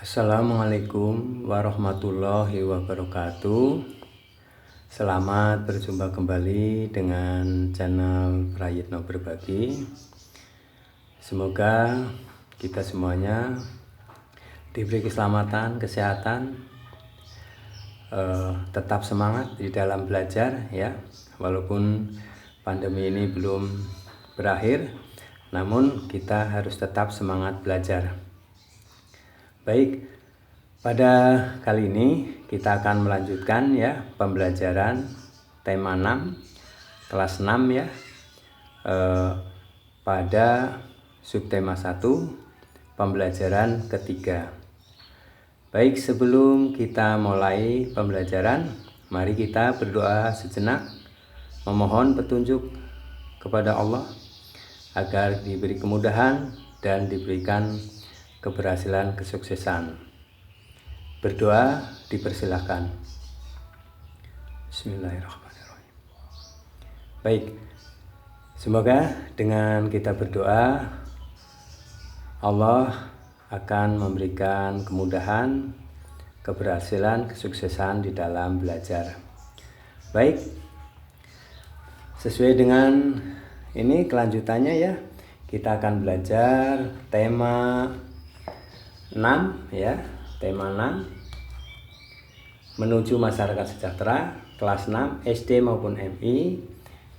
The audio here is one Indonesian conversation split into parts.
Assalamualaikum warahmatullahi wabarakatuh. Selamat berjumpa kembali dengan channel Prayitno Berbagi. Semoga kita semuanya diberi keselamatan, kesehatan, tetap semangat di dalam belajar ya. Walaupun pandemi ini belum berakhir, namun kita harus tetap semangat belajar. Baik, pada kali ini kita akan melanjutkan ya pembelajaran tema 6 kelas 6 ya, pada subtema 1 pembelajaran ketiga. Baik, sebelum kita mulai pembelajaran, mari kita berdoa sejenak memohon petunjuk kepada Allah agar diberi kemudahan dan diberikan keberhasilan, kesuksesan. Berdoa dipersilahkan. Bismillahirrahmanirrahim. Baik, semoga dengan kita berdoa Allah akan memberikan kemudahan, keberhasilan, kesuksesan di dalam belajar. Baik, sesuai dengan ini kelanjutannya ya, kita akan belajar tema 6 ya, tema 6 menuju masyarakat sejahtera kelas 6 SD maupun MI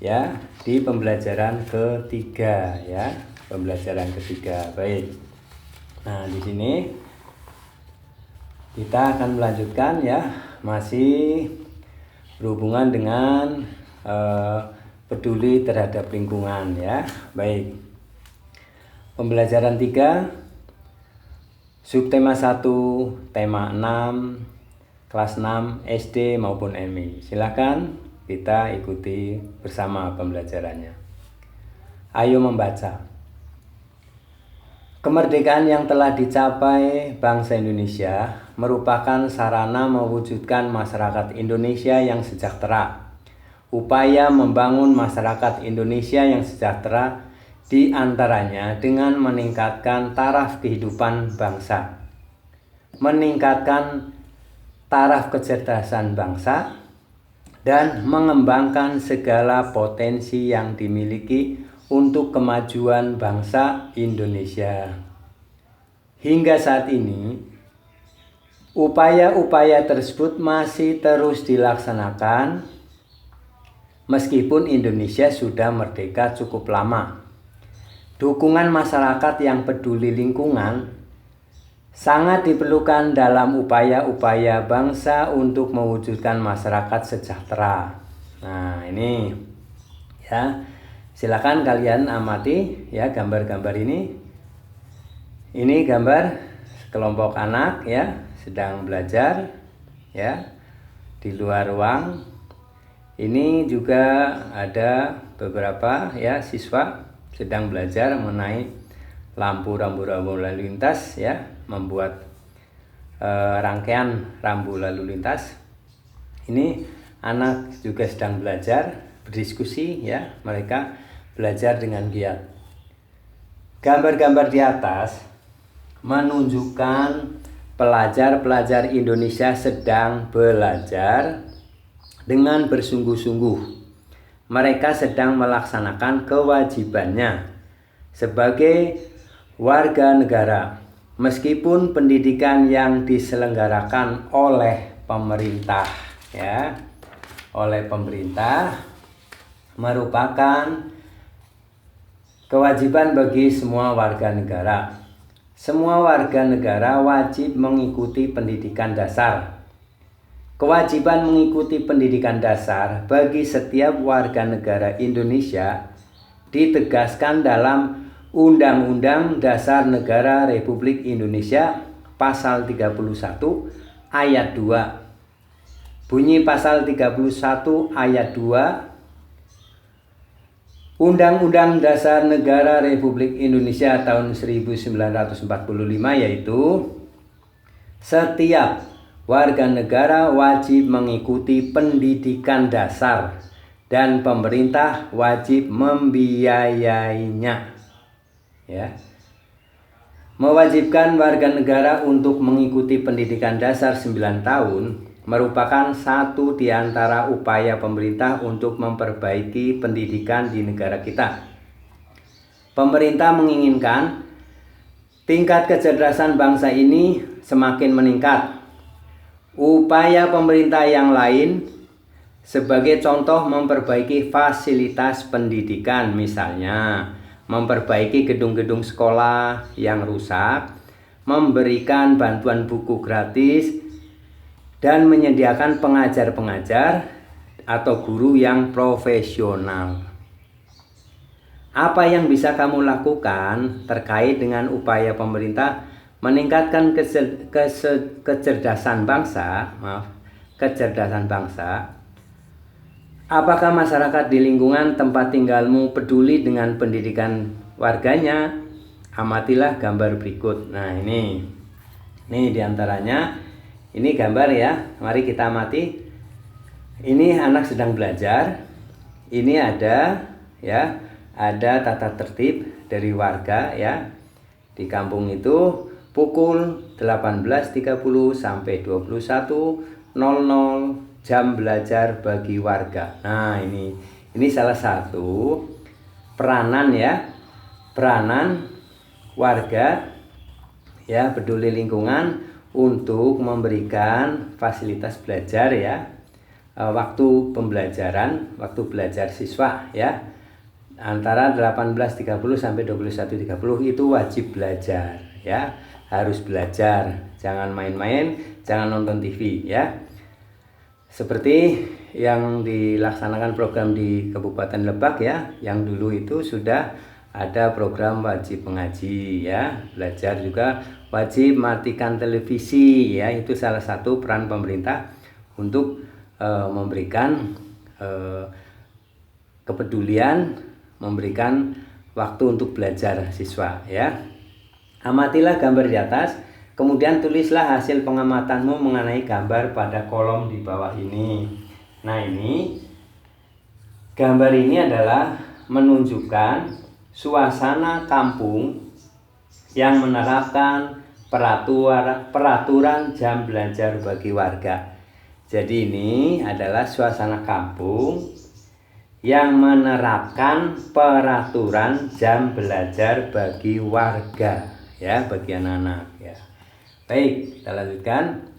ya, di pembelajaran ketiga ya, pembelajaran ketiga. Baik. Nah, di sini kita akan melanjutkan ya, masih berhubungan dengan peduli terhadap lingkungan ya. Baik. Pembelajaran 3 subtema 1 tema 6 kelas 6 SD maupun MI. Silakan kita ikuti bersama pembelajarannya. Ayo membaca. Kemerdekaan yang telah dicapai bangsa Indonesia merupakan sarana mewujudkan masyarakat Indonesia yang sejahtera. Upaya membangun masyarakat Indonesia yang sejahtera di antaranya dengan meningkatkan taraf kehidupan bangsa, meningkatkan taraf kecerdasan bangsa, dan mengembangkan segala potensi yang dimiliki untuk kemajuan bangsa Indonesia. Hingga saat ini, upaya-upaya tersebut masih terus dilaksanakan meskipun Indonesia sudah merdeka cukup lama. Dukungan masyarakat yang peduli lingkungan sangat diperlukan dalam upaya-upaya bangsa untuk mewujudkan masyarakat sejahtera. Nah, ini ya, silakan kalian amati ya gambar-gambar ini. Ini gambar kelompok anak ya, sedang belajar ya di luar ruang. Ini juga ada beberapa ya siswa sedang belajar mengenai rambu-rambu lalu lintas ya, membuat rangkaian rambu lalu lintas. Ini anak juga sedang belajar, berdiskusi ya, mereka belajar dengan giat. Gambar-gambar di atas menunjukkan pelajar-pelajar Indonesia sedang belajar dengan bersungguh-sungguh. Mereka sedang melaksanakan kewajibannya sebagai warga negara, meskipun pendidikan yang diselenggarakan oleh pemerintah ya, oleh pemerintah merupakan kewajiban bagi semua warga negara. Semua warga negara wajib mengikuti pendidikan dasar. Kewajiban mengikuti pendidikan dasar bagi setiap warga negara Indonesia ditegaskan dalam Undang-Undang Dasar Negara Republik Indonesia Pasal 31 Ayat 2. Bunyi Pasal 31 Ayat 2 Undang-Undang Dasar Negara Republik Indonesia tahun 1945 yaitu setiap warga negara wajib mengikuti pendidikan dasar dan pemerintah wajib membiayainya. Ya. Mewajibkan warga negara untuk mengikuti pendidikan dasar 9 tahun merupakan satu di antara upaya pemerintah untuk memperbaiki pendidikan di negara kita. Pemerintah menginginkan tingkat kecerdasan bangsa ini semakin meningkat. Upaya pemerintah yang lain sebagai contoh memperbaiki fasilitas pendidikan, misalnya memperbaiki gedung-gedung sekolah yang rusak, memberikan bantuan buku gratis, dan menyediakan pengajar-pengajar atau guru yang profesional. Apa yang bisa kamu lakukan terkait dengan upaya pemerintah meningkatkan kecerdasan bangsa? Apakah masyarakat di lingkungan tempat tinggalmu peduli dengan pendidikan warganya? Amatilah gambar berikut. Nah, ini diantaranya. Ini gambar ya. Mari kita amati. Ini anak sedang belajar. Ini ada tata tertib dari warga ya. Di kampung itu pukul 18.30 sampai 21.00 jam belajar bagi warga. Nah, ini salah satu peranan warga ya, peduli lingkungan untuk memberikan fasilitas belajar ya, waktu belajar siswa ya, antara 18.30 sampai 21.30 itu wajib belajar ya, harus belajar, jangan main-main, jangan nonton TV ya. Seperti yang dilaksanakan program di Kabupaten Lebak ya, yang dulu itu sudah ada program wajib mengaji ya, belajar juga wajib matikan televisi ya, itu salah satu peran pemerintah untuk memberikan kepedulian, memberikan waktu untuk belajar siswa ya. Amatilah gambar di atas. Kemudian tulislah hasil pengamatanmu mengenai gambar pada kolom di bawah ini. Nah, ini gambar ini adalah menunjukkan suasana kampung yang menerapkan peraturan jam belajar bagi warga. Jadi ini adalah suasana kampung yang menerapkan peraturan jam belajar bagi warga ya, bagi anak-anak ya. Baik, kita lanjutkan.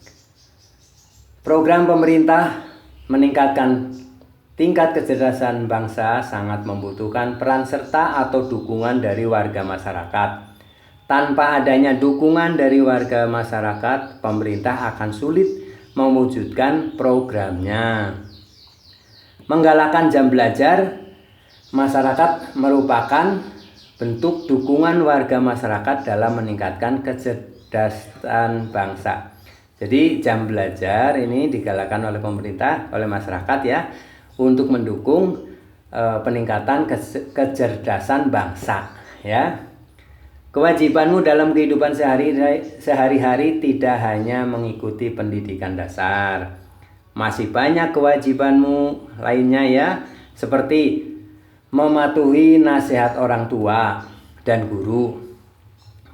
Program pemerintah meningkatkan tingkat kecerdasan bangsa sangat membutuhkan peran serta atau dukungan dari warga masyarakat. Tanpa adanya dukungan dari warga masyarakat, pemerintah akan sulit mewujudkan programnya. Menggalakkan jam belajar masyarakat merupakan bentuk dukungan warga masyarakat dalam meningkatkan kecerdasan bangsa. Jadi jam belajar ini digalakkan oleh pemerintah, oleh masyarakat ya, untuk mendukung peningkatan kecerdasan bangsa ya. Kewajibanmu dalam kehidupan sehari-hari tidak hanya mengikuti pendidikan dasar. Masih banyak kewajibanmu lainnya ya, seperti mematuhi nasihat orang tua dan guru,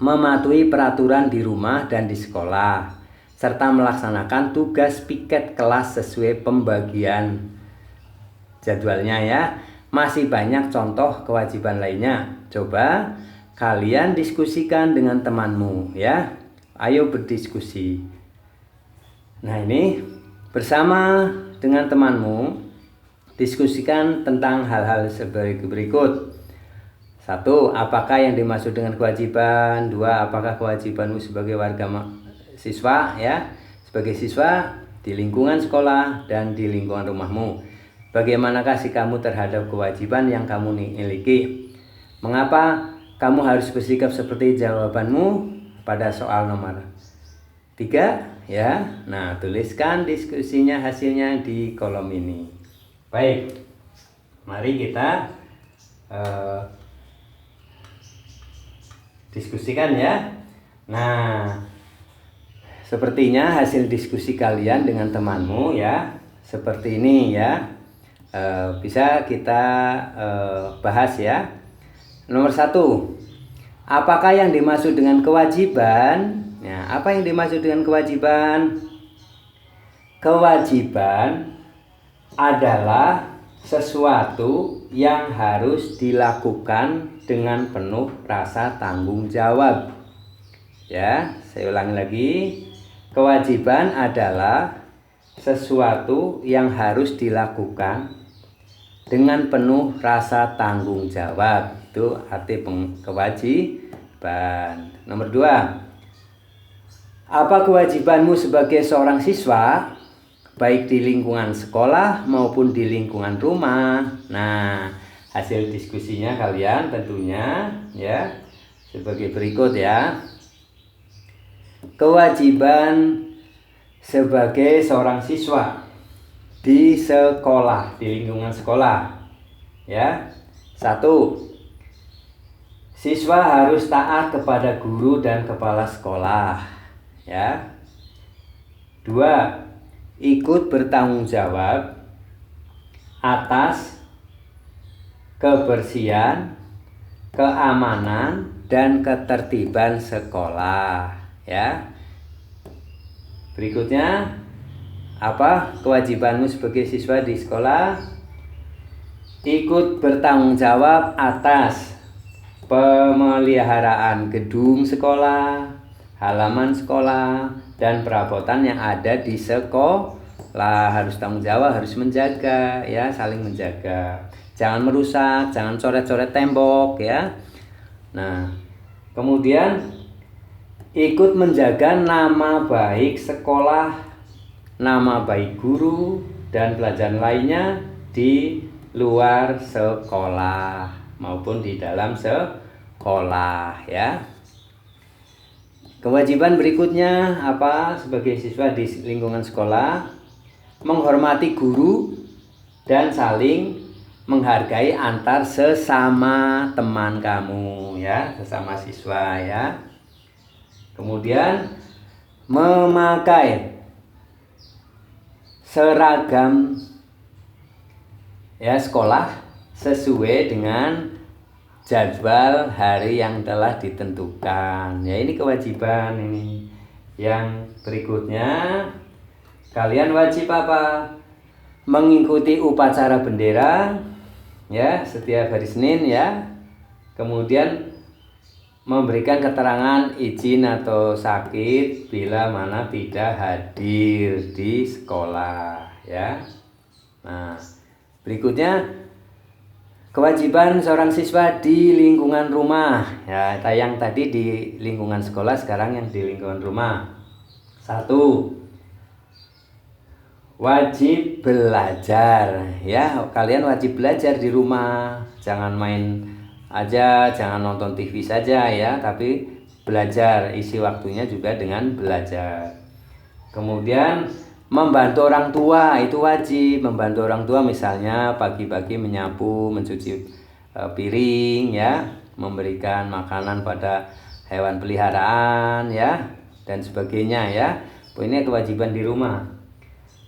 mematuhi peraturan di rumah dan di sekolah, serta melaksanakan tugas piket kelas sesuai pembagian jadwalnya ya. Masih banyak contoh kewajiban lainnya. Coba kalian diskusikan dengan temanmu ya. Ayo berdiskusi. Nah, ini bersama dengan temanmu diskusikan tentang hal-hal sebagai berikut. 1. Apakah yang dimaksud dengan kewajiban? 2. Apakah kewajibanmu sebagai warga siswa ya, sebagai siswa di lingkungan sekolah dan di lingkungan rumahmu? Bagaimanakah sikapmu terhadap kewajiban yang kamu miliki? Mengapa kamu harus bersikap seperti jawabanmu pada soal nomor 3 ya. Nah, tuliskan diskusinya, hasilnya di kolom ini. Baik, mari kita diskusikan ya. Nah, sepertinya hasil diskusi kalian dengan temanmu ya seperti ini ya. Bisa kita bahas ya. Nomor 1, Apakah yang dimaksud dengan kewajiban? Ya, apa yang dimaksud dengan kewajiban? Kewajiban adalah sesuatu yang harus dilakukan dengan penuh rasa tanggung jawab. Ya, saya ulangi lagi. Kewajiban adalah sesuatu yang harus dilakukan dengan penuh rasa tanggung jawab. Itu arti kewajiban. Nomor 2. Apa kewajibanmu sebagai seorang siswa, baik di lingkungan sekolah maupun di lingkungan rumah? Nah, hasil diskusinya kalian tentunya ya sebagai berikut ya. Kewajiban sebagai seorang siswa di sekolah, di lingkungan sekolah ya. 1. Siswa harus taat kepada guru dan kepala sekolah ya. 2. Ikut bertanggung jawab atas kebersihan, keamanan, dan ketertiban sekolah ya. Berikutnya, apa kewajibanmu sebagai siswa di sekolah? Ikut bertanggung jawab atas pemeliharaan gedung sekolah, halaman sekolah, dan perabotan yang ada di sekolah. Harus tanggung jawab, harus menjaga ya, saling menjaga. Jangan merusak, jangan coret-coret tembok ya. Nah, kemudian ikut menjaga nama baik sekolah, nama baik guru, dan pelajaran lainnya di luar sekolah maupun di dalam sekolah ya. Kewajiban berikutnya apa sebagai siswa di lingkungan sekolah? Menghormati guru dan saling menghargai antar sesama teman kamu ya, sesama siswa ya. Kemudian memakai seragam ya sekolah sesuai dengan jadwal hari yang telah ditentukan. Ya, ini kewajiban ini. Yang berikutnya, kalian wajib apa? Mengikuti upacara bendera ya setiap hari Senin ya. Kemudian memberikan keterangan izin atau sakit bila mana tidak hadir di sekolah ya. Nah, berikutnya kewajiban seorang siswa di lingkungan rumah ya, yang tadi di lingkungan sekolah, sekarang yang di lingkungan rumah. 1. Wajib belajar ya, kalian wajib belajar di rumah. Jangan main aja, jangan nonton TV saja ya, tapi belajar, isi waktunya juga dengan belajar. Kemudian membantu orang tua, itu wajib. Membantu orang tua misalnya pagi-pagi menyapu, mencuci piring ya, memberikan makanan pada hewan peliharaan ya, dan sebagainya ya. Ini kewajiban di rumah.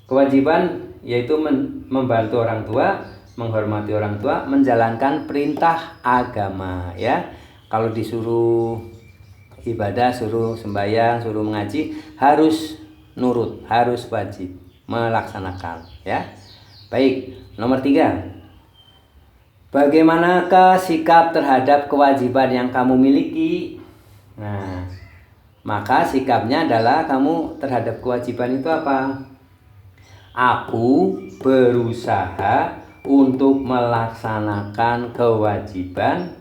Kewajiban yaitu membantu orang tua, menghormati orang tua, menjalankan perintah agama ya. Kalau disuruh ibadah, suruh sembahyang, suruh mengaji, harus nurut, harus wajib melaksanakan ya. Baik, nomor 3. Bagaimanakah sikap terhadap kewajiban yang kamu miliki? Nah, maka sikapnya adalah kamu terhadap kewajiban itu apa? Aku berusaha untuk melaksanakan kewajiban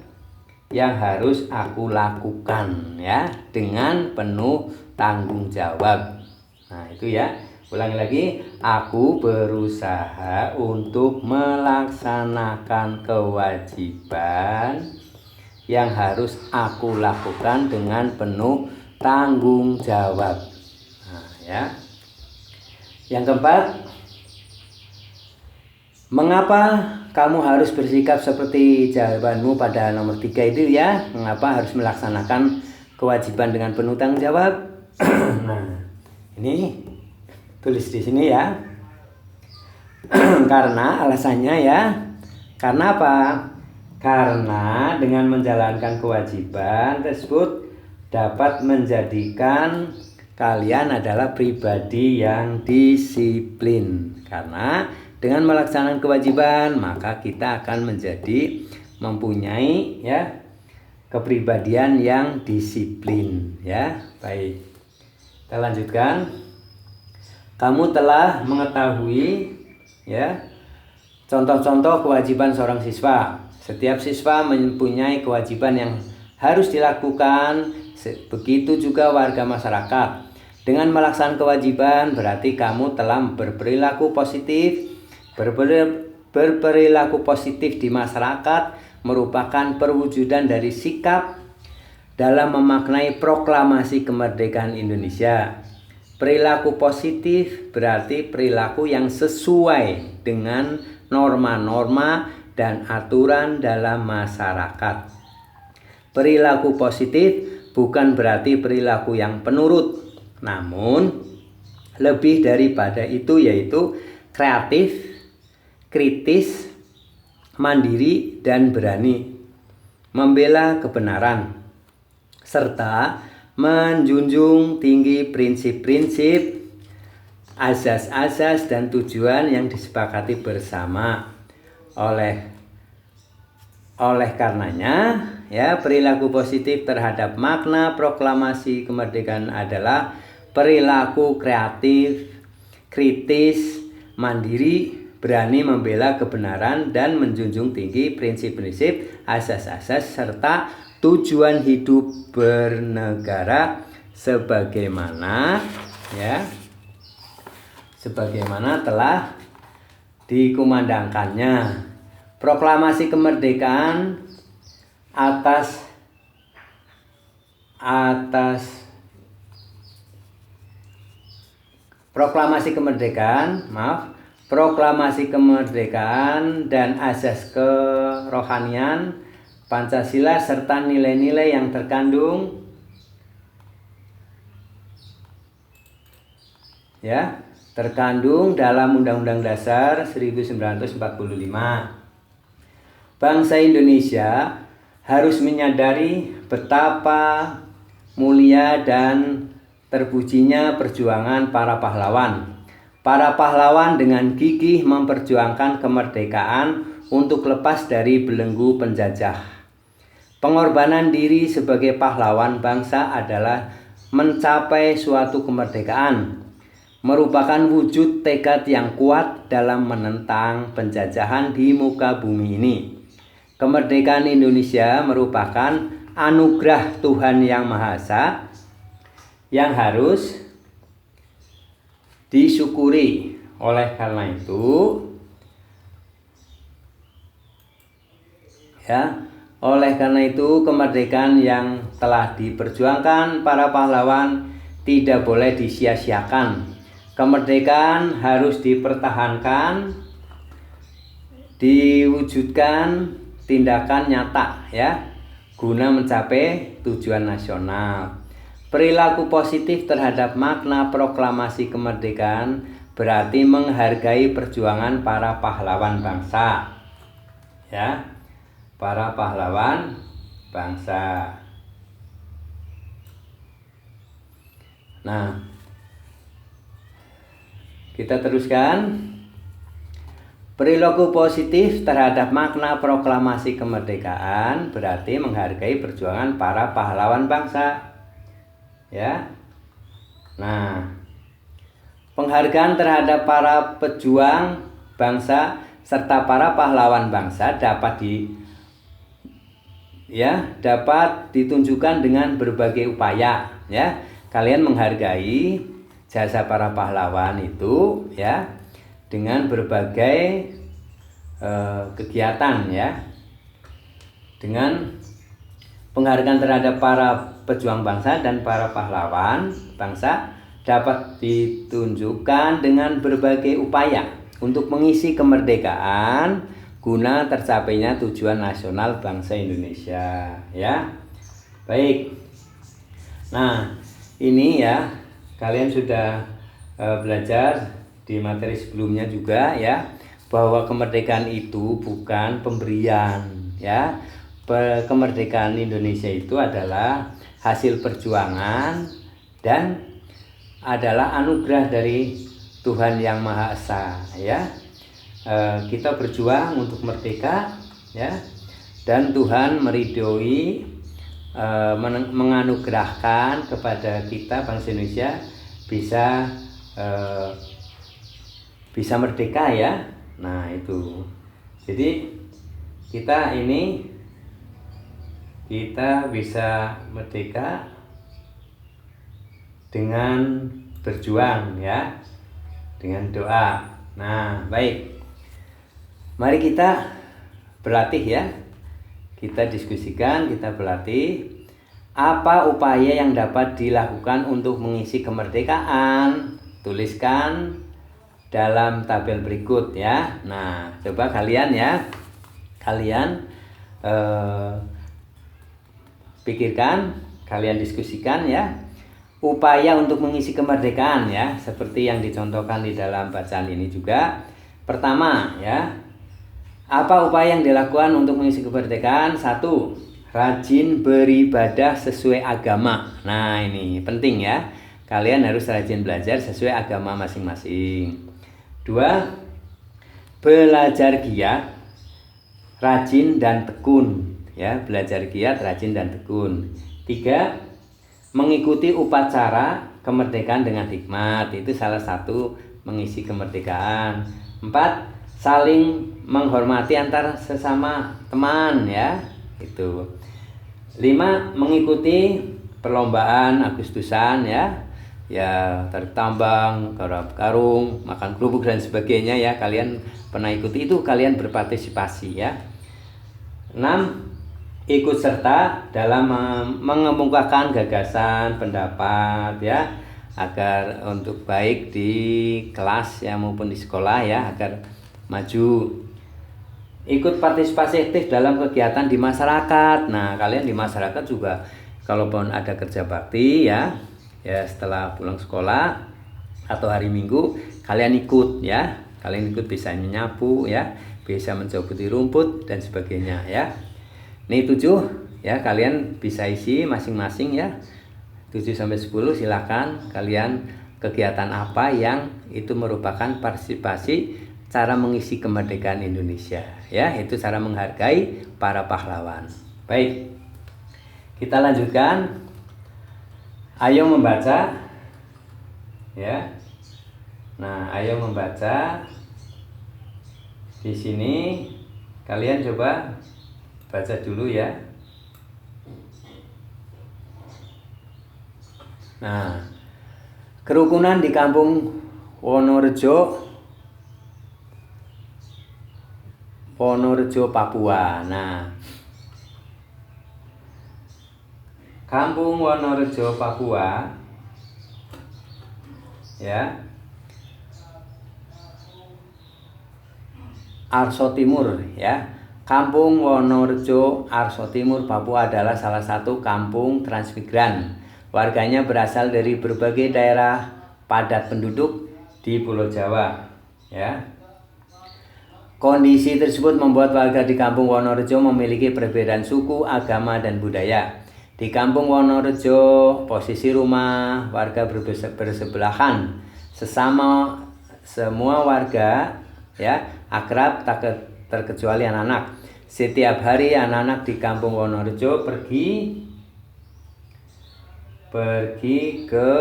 yang harus aku lakukan ya, dengan penuh tanggung jawab. Nah, itu ya. Ulangi lagi. Aku berusaha untuk melaksanakan kewajiban yang harus aku lakukan dengan penuh tanggung jawab. Nah, ya. Yang keempat, mengapa kamu harus bersikap seperti jawabanmu pada nomor 3 itu ya? Mengapa harus melaksanakan kewajiban dengan penuh tanggung jawab? Nah, ini tulis di sini ya. Karena alasannya ya. Karena apa? Karena dengan menjalankan kewajiban tersebut dapat menjadikan kalian adalah pribadi yang disiplin. Karena dengan melaksanakan kewajiban maka kita akan menjadi mempunyai kepribadian yang disiplin ya. Baik. Kita lanjutkan. Kamu telah mengetahui contoh-contoh kewajiban seorang siswa. Setiap siswa mempunyai kewajiban yang harus dilakukan, begitu juga warga masyarakat. Dengan melaksanakan kewajiban berarti kamu telah berperilaku positif. Berperilaku positif di masyarakat merupakan perwujudan dari sikap dalam memaknai proklamasi kemerdekaan Indonesia. Perilaku positif berarti perilaku yang sesuai dengan norma-norma dan aturan dalam masyarakat. Perilaku positif bukan berarti perilaku yang penurut, namun lebih daripada itu yaitu kreatif, kritis, mandiri, dan berani membela kebenaran serta menjunjung tinggi prinsip-prinsip, azas-azas dan tujuan yang disepakati bersama. Oleh karenanya perilaku positif terhadap makna proklamasi kemerdekaan adalah perilaku kreatif, kritis, mandiri, berani membela kebenaran dan menjunjung tinggi prinsip-prinsip, azas-azas serta tujuan hidup bernegara sebagaimana telah dikumandangkannya. Proklamasi kemerdekaan Proklamasi kemerdekaan dan azas kerohanian Pancasila serta nilai-nilai yang terkandung dalam Undang-Undang Dasar 1945. Bangsa Indonesia harus menyadari betapa mulia dan terpujinya perjuangan para pahlawan. Para pahlawan dengan gigih memperjuangkan kemerdekaan untuk lepas dari belenggu penjajah. Pengorbanan diri sebagai pahlawan bangsa adalah mencapai suatu kemerdekaan, merupakan wujud tekad yang kuat dalam menentang penjajahan di muka bumi ini. Kemerdekaan Indonesia merupakan anugerah Tuhan Yang Maha Esa yang harus disyukuri. Oleh karena itu kemerdekaan yang telah diperjuangkan para pahlawan tidak boleh disia-siakan. Kemerdekaan harus dipertahankan, diwujudkan tindakan nyata guna mencapai tujuan nasional. Perilaku positif terhadap makna proklamasi kemerdekaan berarti menghargai perjuangan para pahlawan bangsa. Para pahlawan bangsa. Nah, kita teruskan. Perilaku positif terhadap makna proklamasi kemerdekaan berarti menghargai perjuangan para pahlawan bangsa. Nah, penghargaan terhadap para pejuang bangsa serta para pahlawan bangsa dapat ditunjukkan dengan berbagai upaya. Kalian menghargai jasa para pahlawan itu dengan berbagai kegiatan dengan penghargaan terhadap para pejuang bangsa dan para pahlawan bangsa dapat ditunjukkan dengan berbagai upaya untuk mengisi kemerdekaan guna tercapainya tujuan nasional bangsa Indonesia. Baik. Nah, ini kalian sudah belajar di materi sebelumnya juga bahwa kemerdekaan itu bukan pemberian ya. Kemerdekaan Indonesia itu adalah hasil perjuangan dan adalah anugerah dari Tuhan Yang Maha Esa, ya. Kita berjuang untuk merdeka, ya, dan Tuhan meridhoi, menganugerahkan kepada kita bangsa Indonesia bisa merdeka, ya. Nah, itu. Jadi kita bisa merdeka dengan berjuang, ya, dengan doa. Nah, baik. Mari kita berlatih, ya. Kita diskusikan, kita berlatih. Apa upaya yang dapat dilakukan untuk mengisi kemerdekaan? Tuliskan dalam tabel berikut, ya. Nah, coba kalian, ya. Kalian pikirkan, kalian diskusikan, ya. Upaya untuk mengisi kemerdekaan, ya, seperti yang dicontohkan di dalam bacaan ini juga. Pertama, ya. Apa upaya yang dilakukan untuk mengisi kemerdekaan? 1. Rajin beribadah sesuai agama. Nah, ini penting, ya. Kalian harus rajin belajar sesuai agama masing-masing. 2. Belajar giat, rajin dan tekun, ya. Belajar giat, rajin dan tekun. 3. Mengikuti upacara kemerdekaan dengan hikmat. Itu salah satu mengisi kemerdekaan. 4. Saling menghormati antar sesama teman, ya. Itu. 5. Mengikuti perlombaan Agustusan, ya. Ya, tarik tambang, garap karung, makan kerupuk dan sebagainya, ya. Kalian pernah ikuti itu, kalian berpartisipasi, ya. 6. Ikut serta dalam mengemukakan gagasan, pendapat, ya, agar untuk baik di kelas, ya, maupun di sekolah, ya, agar maju. Ikut partisipasi aktif dalam kegiatan di masyarakat. Nah, kalian di masyarakat juga kalaupun ada kerja bakti, ya setelah pulang sekolah atau hari Minggu kalian ikut, ya. Kalian ikut bisa menyapu, ya, bisa mencobuti rumput dan sebagainya, ya. Ini 7, ya, kalian bisa isi masing-masing, ya. 7 sampai 10 silakan kalian kegiatan apa yang itu merupakan partisipasi cara mengisi kemerdekaan Indonesia, ya. Itu cara menghargai para pahlawan. Baik. Kita lanjutkan. Ayo membaca, ya. Nah, ayo membaca. Di sini kalian coba baca dulu, ya. Nah, kerukunan di Kampung Wonorejo, Papua. Nah, Kampung Wonorejo, Papua, ya. Arso Timur, ya. Kampung Wonorejo, Arso Timur, Papua adalah salah satu kampung transmigran. Warganya berasal dari berbagai daerah padat penduduk di Pulau Jawa, ya. Kondisi tersebut membuat warga di Kampung Wonorejo memiliki perbedaan suku, agama, dan budaya. Di Kampung Wonorejo, posisi rumah warga bersebelahan. Semua warga, ya, akrab tak terkecuali anak-anak. Setiap hari anak-anak di Kampung Wonorejo pergi ke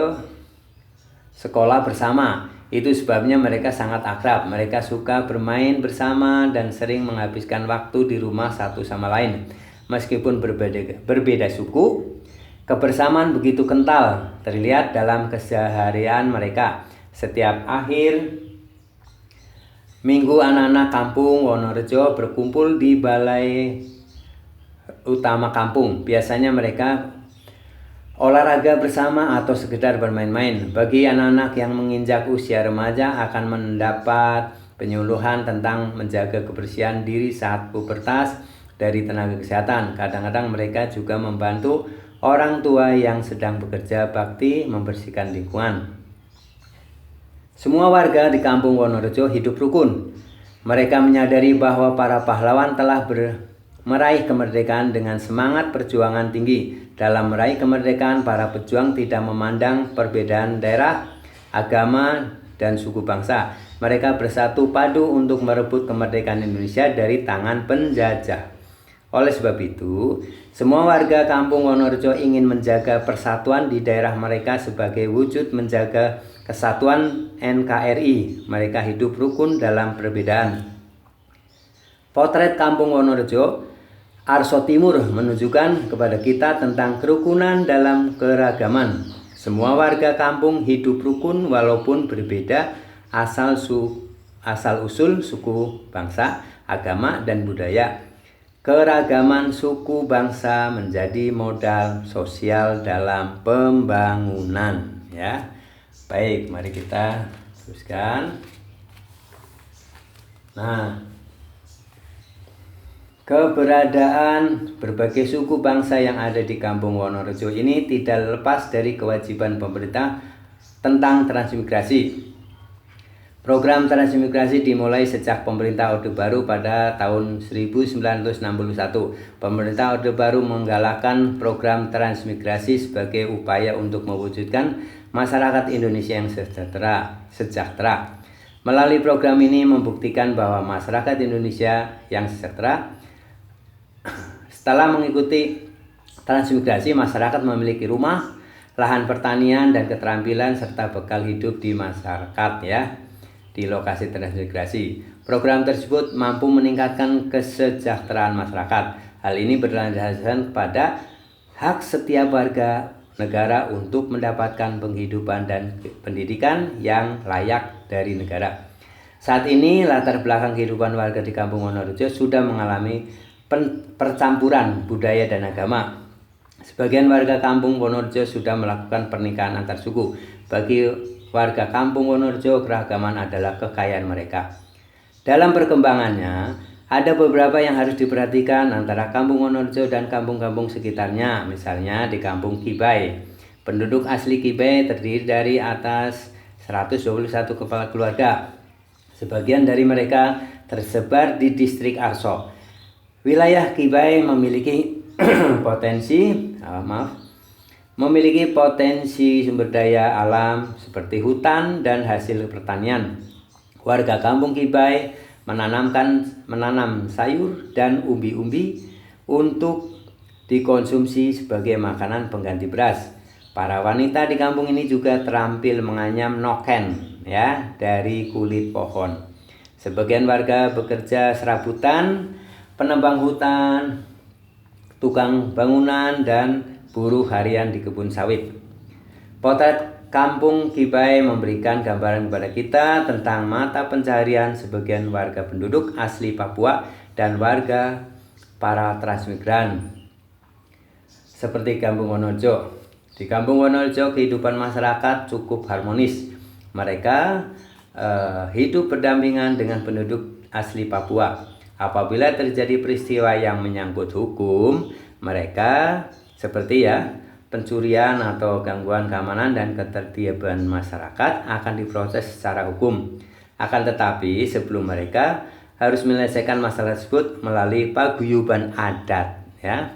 sekolah bersama. Itu sebabnya mereka sangat akrab. Mereka suka bermain bersama dan sering menghabiskan waktu di rumah satu sama lain. Meskipun berbeda suku, kebersamaan begitu kental terlihat dalam keseharian mereka. Setiap akhir minggu anak-anak Kampung Wonorejo berkumpul di balai utama kampung. Biasanya mereka olahraga bersama atau sekedar bermain-main. Bagi anak-anak yang menginjak usia remaja akan mendapat penyuluhan tentang menjaga kebersihan diri saat pubertas dari tenaga kesehatan. Kadang-kadang mereka juga membantu orang tua yang sedang bekerja bakti membersihkan lingkungan. Semua warga di Kampung Wonorejo hidup rukun. Mereka menyadari bahwa para pahlawan telah meraih kemerdekaan dengan semangat perjuangan tinggi. Dalam meraih kemerdekaan, para pejuang tidak memandang perbedaan daerah, agama, dan suku bangsa. Mereka bersatu padu untuk merebut kemerdekaan Indonesia dari tangan penjajah. Oleh sebab itu, semua warga Kampung Wonorejo ingin menjaga persatuan di daerah mereka sebagai wujud menjaga kesatuan NKRI. Mereka hidup rukun dalam perbedaan. Potret Kampung Wonorejo Arso Timur menunjukkan kepada kita tentang kerukunan dalam keragaman. Semua warga kampung hidup rukun walaupun berbeda asal usul suku, bangsa, agama, dan budaya. Keragaman suku bangsa menjadi modal sosial dalam pembangunan, ya. Baik, mari kita teruskan. Nah, keberadaan berbagai suku bangsa yang ada di Kampung Wonorejo ini tidak lepas dari kewajiban pemerintah tentang transmigrasi. Program transmigrasi dimulai sejak pemerintah Orde Baru pada tahun 1961. Pemerintah Orde Baru menggalakkan program transmigrasi sebagai upaya untuk mewujudkan masyarakat Indonesia yang sejahtera. Melalui program ini membuktikan bahwa masyarakat Indonesia yang sejahtera. Setelah mengikuti transmigrasi, masyarakat memiliki rumah, lahan pertanian, dan keterampilan serta bekal hidup di masyarakat, ya, di lokasi transmigrasi. Program tersebut mampu meningkatkan kesejahteraan masyarakat. Hal ini berlandaskan kepada hak setiap warga negara untuk mendapatkan penghidupan dan pendidikan yang layak dari negara. Saat ini latar belakang kehidupan warga di Kampung Wonorejo sudah mengalami percampuran budaya dan agama. Sebagian warga Kampung Wonorejo sudah melakukan pernikahan antar suku. Bagi warga Kampung Wonorejo, keragaman adalah kekayaan mereka. Dalam perkembangannya, ada beberapa yang harus diperhatikan antara Kampung Wonorejo dan kampung-kampung sekitarnya. Misalnya di Kampung Kibai, penduduk asli Kibai terdiri dari atas 121 kepala keluarga. Sebagian dari mereka tersebar di distrik Arso. Wilayah Kibai memiliki potensi sumber daya alam seperti hutan dan hasil pertanian. Warga Kampung Kibai menanam sayur dan umbi-umbi untuk dikonsumsi sebagai makanan pengganti beras. Para wanita di kampung ini juga terampil menganyam noken, ya, dari kulit pohon. Sebagian warga bekerja serabutan, penambang hutan, tukang bangunan, dan buruh harian di kebun sawit. Potret Kampung Kibai memberikan gambaran kepada kita tentang mata pencaharian sebagian warga penduduk asli Papua dan warga para transmigran. Seperti Kampung Wonorejo. Di Kampung Wonorejo kehidupan masyarakat cukup harmonis. Mereka hidup berdampingan dengan penduduk asli Papua. Apabila terjadi peristiwa yang menyangkut hukum, mereka seperti pencurian atau gangguan keamanan dan ketertiban masyarakat akan diproses secara hukum. Akan tetapi sebelum mereka harus menyelesaikan masalah tersebut melalui paguyuban adat, ya.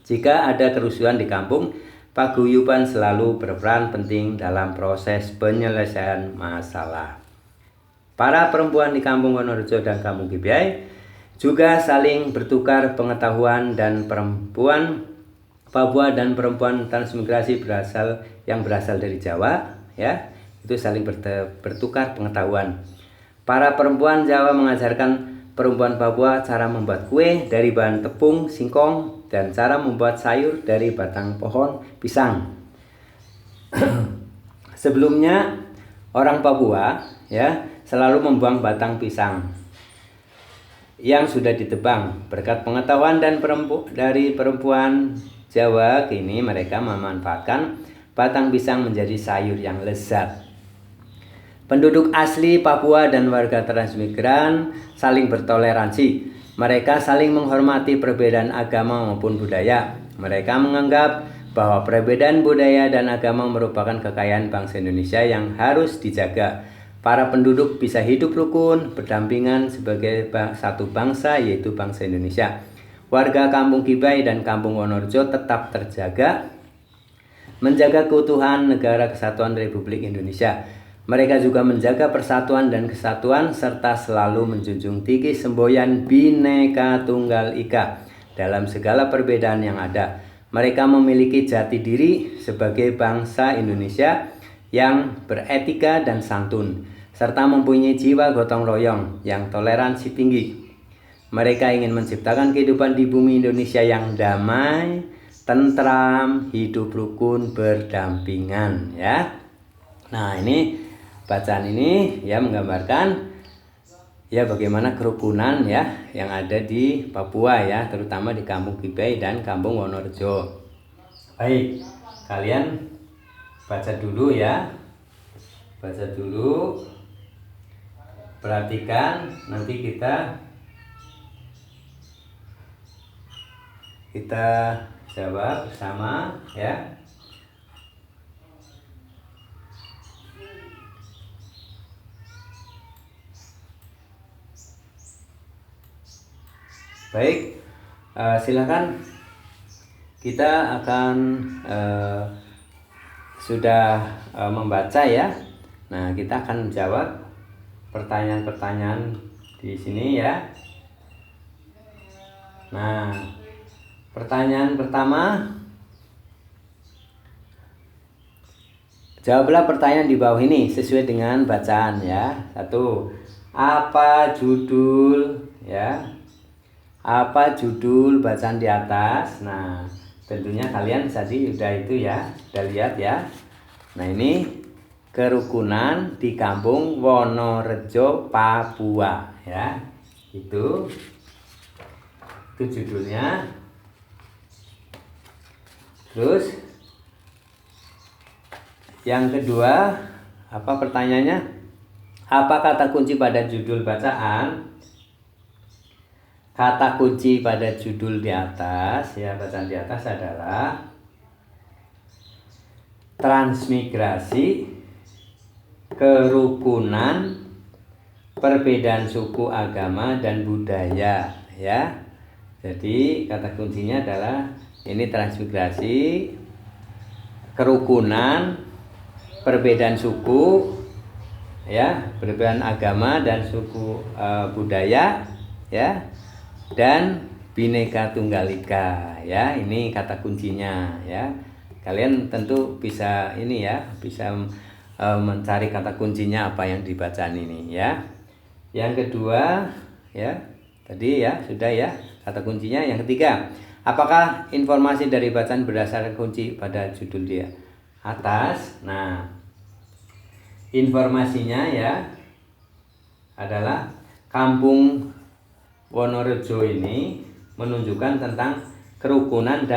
Jika ada kerusuhan di kampung, paguyuban selalu berperan penting dalam proses penyelesaian masalah. Para perempuan di Kampung Wonorejo dan Kampung Kibai juga saling bertukar pengetahuan, dan perempuan Papua dan perempuan transmigrasi yang berasal dari Jawa, ya, itu saling bertukar pengetahuan. Para perempuan Jawa mengajarkan perempuan Papua cara membuat kue dari bahan tepung, singkong, dan cara membuat sayur dari batang pohon pisang. Sebelumnya orang Papua, ya, selalu membuang batang pisang yang sudah ditebang. Berkat pengetahuan dari perempuan Jawa, kini mereka memanfaatkan batang pisang menjadi sayur yang lezat. Penduduk asli Papua dan warga transmigran saling bertoleransi. Mereka saling menghormati perbedaan agama maupun budaya. Mereka menganggap bahwa perbedaan budaya dan agama merupakan kekayaan bangsa Indonesia yang harus dijaga. Para penduduk bisa hidup rukun, berdampingan sebagai satu bangsa, yaitu bangsa Indonesia. warga Kampung Kibai dan Kampung Wonorejo tetap terjaga, menjaga keutuhan Negara Kesatuan Republik Indonesia. Mereka juga menjaga persatuan dan kesatuan serta selalu menjunjung tinggi semboyan Bhinneka Tunggal Ika dalam segala perbedaan yang ada. Mereka memiliki jati diri sebagai bangsa Indonesia yang beretika dan santun, serta mempunyai jiwa gotong royong yang toleransi tinggi. Mereka ingin menciptakan kehidupan di bumi Indonesia yang damai, tentram, hidup rukun, berdampingan, ya. Nah, ini bacaan ini ya menggambarkan ya bagaimana kerukunan ya yang ada di Papua ya, terutama di Kampung Kibai dan Kampung Wonorejo. Baik, kalian baca dulu ya. Baca dulu. Perhatikan, nanti kita jawab bersama ya. Baik, silakan. Kita akan sudah membaca ya. Nah, kita akan menjawab pertanyaan-pertanyaan di sini ya. Nah, pertanyaan pertama, jawablah pertanyaan di bawah ini sesuai dengan bacaan ya. 1. Apa judul ya? Apa judul bacaan di atas? Nah, tentunya kalian tadi udah itu ya, udah lihat ya. Nah, ini kerukunan di Kampung Wonorejo, Papua ya. Itu judulnya. Terus yang kedua, apa pertanyaannya? Apa kata kunci pada judul bacaan? Kata kunci pada judul di atas ya, bacaan di atas adalah transmigrasi, kerukunan, perbedaan suku, agama, dan budaya ya. Jadi kata kuncinya adalah ini transmigrasi, kerukunan, perbedaan suku ya, perbedaan agama dan suku budaya ya, dan Bhinneka Tunggal Ika ya. Ini kata kuncinya ya. Kalian tentu bisa ini ya, bisa mencari kata kuncinya apa yang dibacaan ini ya. Yang kedua ya, tadi ya sudah ya kata kuncinya. Yang ketiga, apakah informasi dari bacaan berdasarkan kunci pada judul dia atas? Nah, informasinya ya adalah Kampung Wonorejo ini menunjukkan tentang kerukunan dan